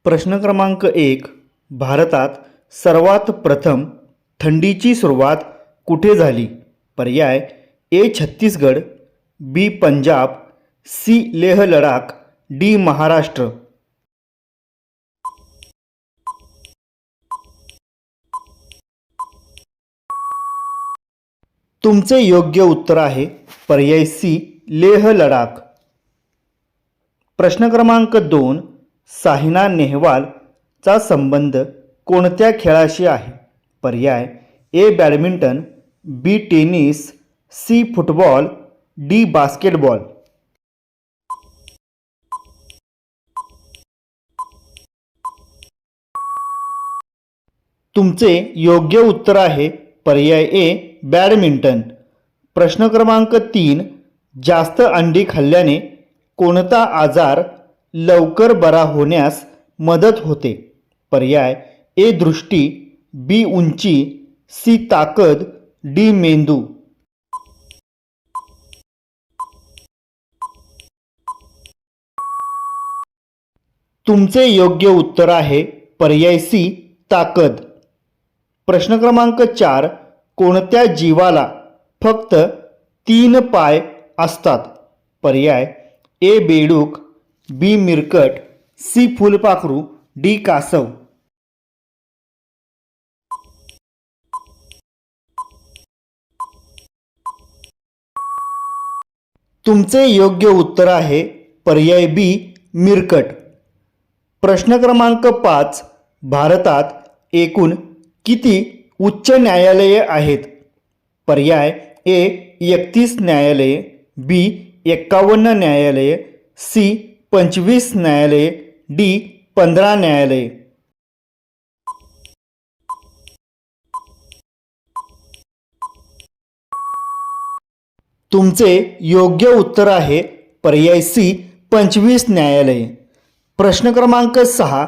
प्रश्न क्रमांक 1. भारतात सर्वात प्रथम थंडीची सुरुवात कुठे झाली? पर्याय ए छत्तीसगड, बी पंजाब, सी लेह लडाख, डी महाराष्ट्र. तुमचे योग्य उत्तर आहे पर्याय सी लेह लडाख. प्रश्न क्रमांक 2. सायना नेहवालचा संबंध कोणत्या खेळाशी आहे? पर्याय A badminton, B tennis, C football, D basketball. तुमचे योग्य उत्तर आहे पर्याय ए बॅडमिंटन. प्रश्न क्रमांक 3. जास्त अंडी खाल्ल्याने कोणता आजार लवकर बरा होण्यास मदत होते? पर्याय ए दृष्टी, बी उंची, सी ताकद, डी मेंदू. तुमचे योग्य उत्तर आहे पर्याय सी ताकद. प्रश्न क्रमांक 4. कोणत्या जीवाला फक्त 3 पाय असतात? पर्याय ए बेडूक, बी मिरकट, सी फुलपाखरू, डी कासव. तुमचे योग्य उत्तर आहे पर्याय बी मिरकट. प्रश्न क्रमांक 5. भारतात एकूण किती उच्च न्यायालये आहेत? पर्याय ए 31 न्यायालये, बी 51 न्यायालये, सी 25 न्यायालये, डी 15 न्यायालये. तुमचे योग्य उत्तर आहे पर्याय सी 25 न्यायालये. प्रश्न क्रमांक 6.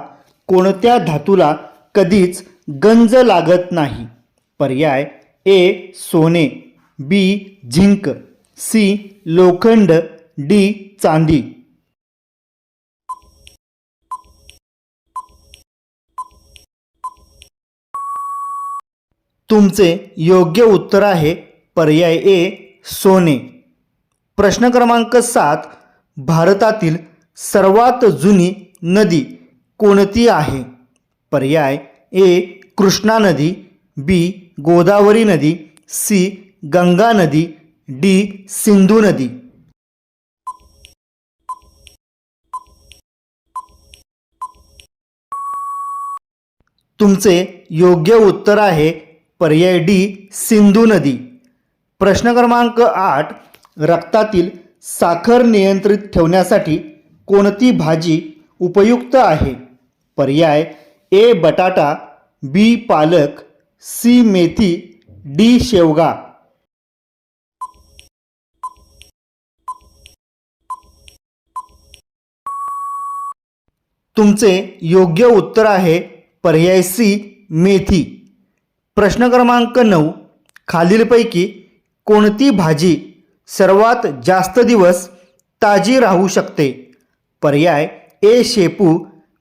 कोणत्या धातूला कधीच गंज लागत नाही? पर्याय ए सोने, बी झिंक, सी लोखंड, डी चांदी. तुमचे योग्य उत्तर आहे पर्याय ए सोने. प्रश्न क्रमांक 7. भारतातील सर्वात जुनी नदी कोणती आहे? पर्याय ए कृष्णा नदी, बी गोदावरी नदी, सी गंगा नदी, डी सिंधू नदी. तुमचे योग्य उत्तर आहे पर्याय डी सिंधू नदी. प्रश्न क्रमांक 8. रक्तातील साखर नियंत्रित ठेवण्यासाठी कोणती भाजी उपयुक्त आहे? पर्याय ए बटाटा, बी पालक, सी मेथी, डी शेवगा. तुमचे योग्य उत्तर आहे पर्याय सी मेथी. प्रश्न क्रमांक 9. खालीलपैकी कोणती भाजी सर्वात जास्त दिवस ताजी राहू शकते? पर्याय ए शेपू,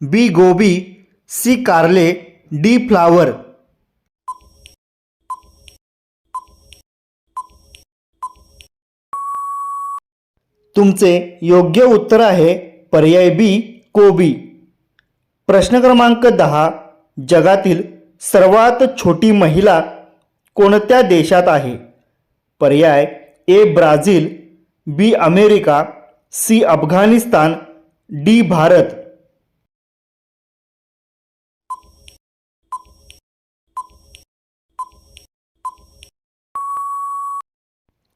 बी गोबी, सी कारले, डी फ्लावर. तुमचे योग्य उत्तर आहे पर्याय बी कोबी. प्रश्न क्रमांक 10. जगातील सर्वात छोटी महिला कोणत्या देशात आहे? पर्याय A Brazil, B America, C Afghanistan, D Bharat.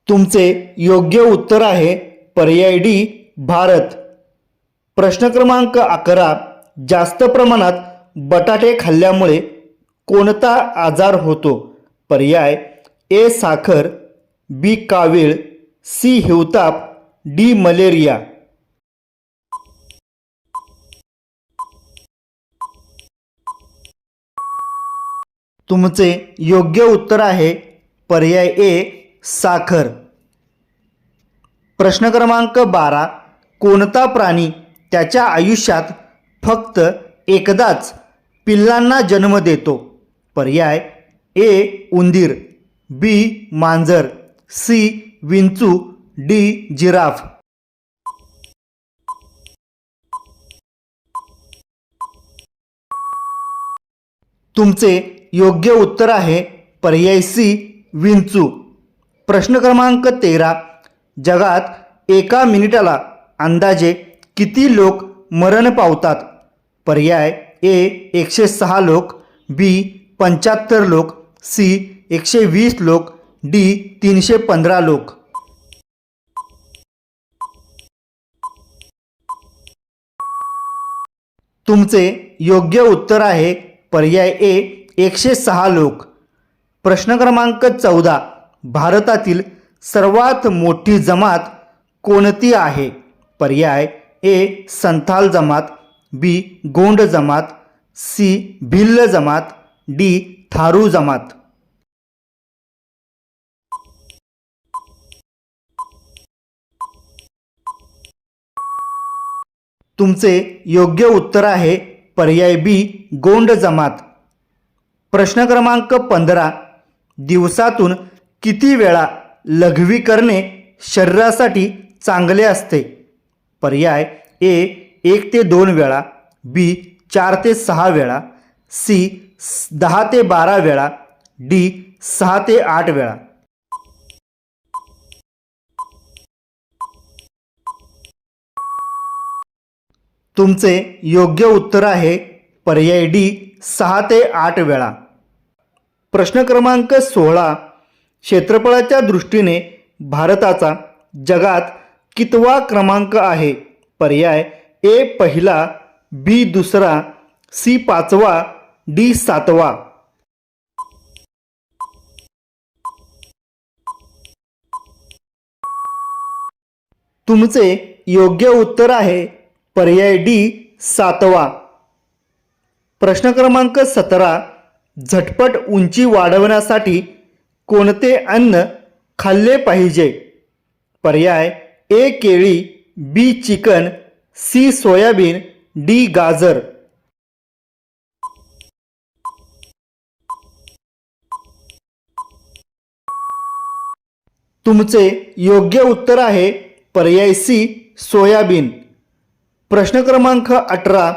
तुमचे योग्य उत्तर आहे पर्याय डी भारत. प्रश्न क्रमांक 11. जास्त प्रमाणात बटाटे खाल्ल्यामुळे कोणता आजार होतो? पर्याय ए साखर, बी कावीळ, सी हिवताप, डी मलेरिया. तुमचे योग्य उत्तर आहे पर्याय ए साखर. प्रश्न क्रमांक 12. कोणता प्राणी त्याच्या आयुष्यात फक्त एकदाच पिल्लांना जन्म देतो? पर्याय ए उंदीर, बी मांजर, सी विंचू, डी जिराफ. तुमचे योग्य उत्तर आहे पर्याय सी विंचू. प्रश्न क्रमांक 13. जगात एका मिनिटाला अंदाजे किती लोक मरण पावतात? पर्याय ए 106 लोक, बी 75 लोक, सी 120 लोक, डी 315 लोक. तुमचे योग्य उत्तर आहे पर्याय ए 106 लोक. प्रश्न क्रमांक 14. भारतातील सर्वात मोठी जमात कोणती आहे? पर्याय ए संथाल जमात, बी गोंड जमात, सी भिल्ल जमात, डी थारू जमात. तुमचे योग्य उत्तर आहे पर्याय बी गोंड जमात. प्रश्न क्रमांक 15. दिवसातून किती वेळा लघवी करणे शरीरासाठी चांगले असते? पर्याय ए 1 ते 2 वेळा, बी 4 ते 6 वेळा, सी 10 ते 12 वेळा, डी 6 ते 8 वेळा. तुमचे योग्य उत्तर आहे पर्याय डी 6 ते 8 वेळा. प्रश्न क्रमांक 16. क्षेत्रफळाच्या दृष्टीने भारताचा जगात कितवा क्रमांक आहे? पर्याय ए पहिला, बी दुसरा, सी 5वा, डी 7वा. तुमचे योग्य उत्तर आहे पर्याय डी 7वा. प्रश्न क्रमांक 17. झटपट उंची वाढवण्यासाठी कोणते अन्न खाल्ले पाहिजे? पर्याय ए केळी, बी चिकन, सी सोयाबीन, डी गाजर. तुमचे योग्य उत्तर आहे पर्याय सी सोयाबीन. प्रश्न क्रमांक 18.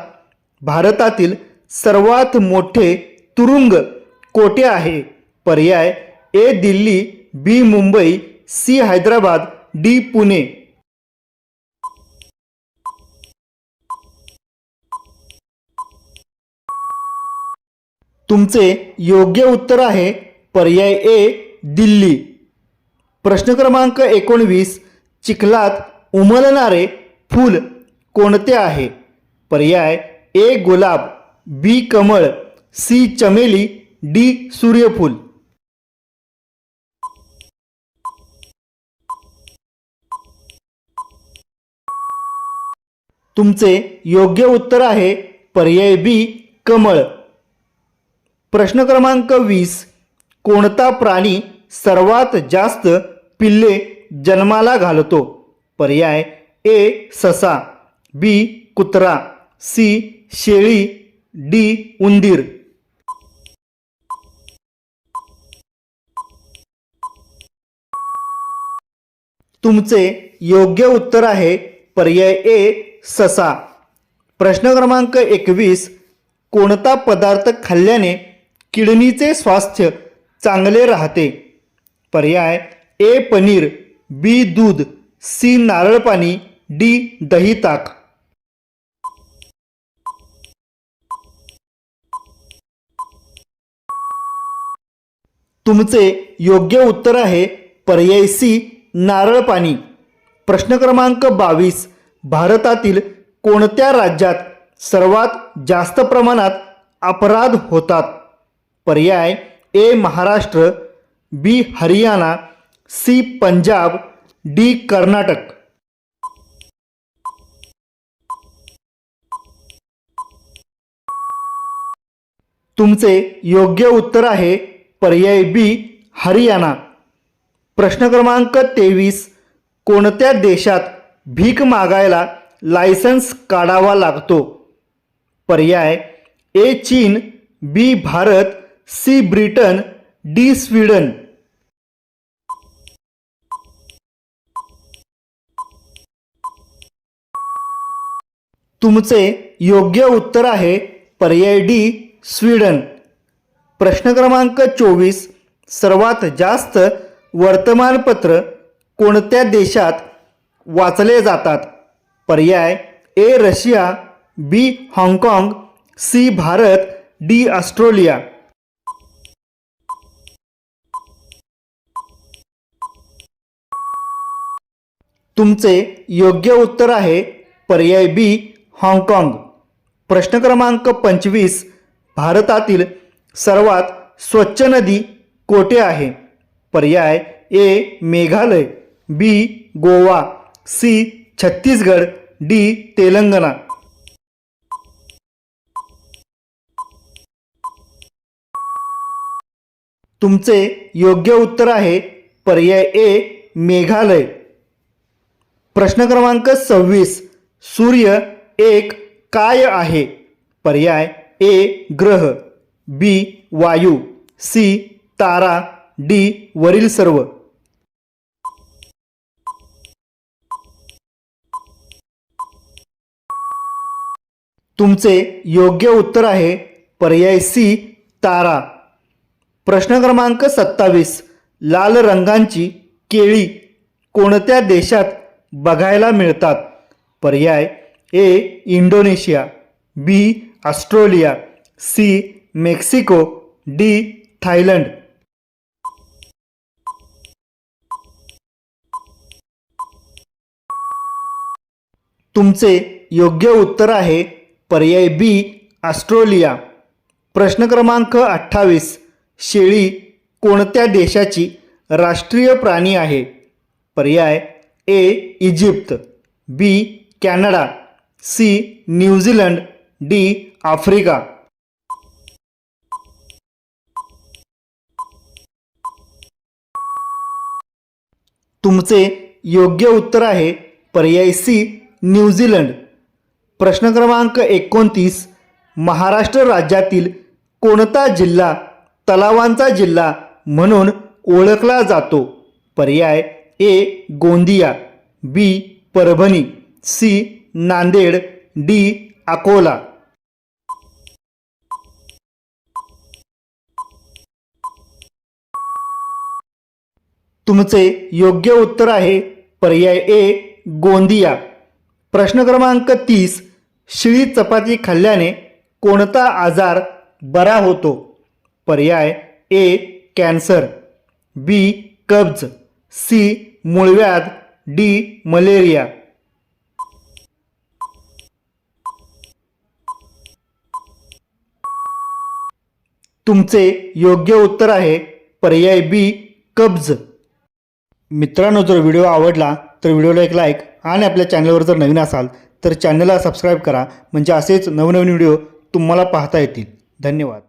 भारतातील सर्वात मोठे तुरुंग कोठे आहे? पर्याय ए दिल्ली, बी मुंबई, सी हैदराबाद, डी पुणे. तुमचे योग्य उत्तर आहे पर्याय ए दिल्ली. प्रश्न क्रमांक 19. चिखलात उमलणारे फूल कोणते आहे? पर्याय ए गुलाब, बी कमळ, सी चमेली, डी सूर्यफूल. तुमचे योग्य उत्तर आहे पर्याय बी कमळ. प्रश्न क्रमांक 20. कोणता प्राणी सर्वात जास्त पिल्ले जन्माला घालतो? पर्याय ए ससा, बी कुत्रा, सी शेळी, डी उंदीर. तुमचे योग्य उत्तर आहे पर्याय ए ससा. प्रश्न क्रमांक 21. कोणता पदार्थ खाल्ल्याने किडनीचे स्वास्थ्य चांगले राहते? पर्याय ए पनीर, बी दूध, सी नारळ पाणी, डी दही ताक. तुमचे योग्य उत्तर आहे पर्याय सी नारळ पाणी. प्रश्न क्रमांक 22. भारतातील कोणत्या राज्यात सर्वात जास्त प्रमाणात अपराध होतात? पर्याय ए महाराष्ट्र, बी हरियाणा, सी पंजाब, डी कर्नाटक. तुमचे योग्य उत्तर आहे पर्याय बी हरियाणा. प्रश्न क्रमांक 23. कोणत्या देशात भीक मागायला लायसन्स काढावा लागतो? पर्याय ए चीन, B Bharat, C Britain, D Sweden. तुमचे योग्य उत्तर आहे पर्याय डी स्वीडन. प्रश्न क्रमांक 24. सर्वात जास्त वर्तमानपत्र कोणत्या देशात वाचले जातात? पर्याय ए रशिया, बी हाँगकाँग, सी भारत, डी ऑस्ट्रेलिया. तुमचे योग्य उत्तर आहे पर्याय बी हाँगकाँग. प्रश्न क्रमांक 25. भारतातील सर्वात स्वच्छ नदी कोठे आहे? पर्याय ए मेघालय, बी गोवा, सी छत्तीसगड, डी तेलंगणा. तुमचे योग्य उत्तर आहे पर्याय ए मेघालय. प्रश्न क्रमांक 26. सूर्य एक काय आहे? पर्याय ए ग्रह, बी वायू, सी तारा, डी वरील सर्व. तुमचे योग्य उत्तर आहे पर्याय सी तारा. प्रश्न क्रमांक 27. लाल रंगांची केळी कोणत्या देशात बघायला मिळतात? पर्याय A Indonesia, B Australia, C Mexico, D Thailand. तुमचे योग्य उत्तर आहे पर्याय बी ऑस्ट्रेलिया. प्रश्न क्रमांक 28. शेळी कोणत्या देशाची राष्ट्रीय प्राणी आहे? पर्याय A Egypt, B Canada, C New Zealand, D Africa. तुमचे योग्य उत्तर आहे पर्याय सी न्यूझीलंड. प्रश्न क्रमांक 29. महाराष्ट्र राज्यातील कोणता जिल्हा तलावांचा जिल्हा म्हणून ओळखला जातो? पर्याय ए गोंदिया, बी परभणी, सी नांदेड, डी अकोला. तुमचे योग्य उत्तर आहे पर्याय ए गोंदिया. प्रश्न क्रमांक 30. शिळी चपाती खाल्ल्याने कोणता आजार बरा होतो? पर्याय ए कॅन्सर, बी कब्ज, सी मूळव्याध, डी मलेरिया. तुमचे योग्य उत्तर आहे पर्याय बी कब्ज. मित्रांनो, जर व्हिडिओ आवडला तर व्हिडिओला एक लाईक आणि आपल्या चॅनलवर जर नवीन असाल तर चॅनलला सबस्क्राईब करा, म्हणजे असेच नवनवीन व्हिडिओ तुम्हाला पाहता येतील. धन्यवाद.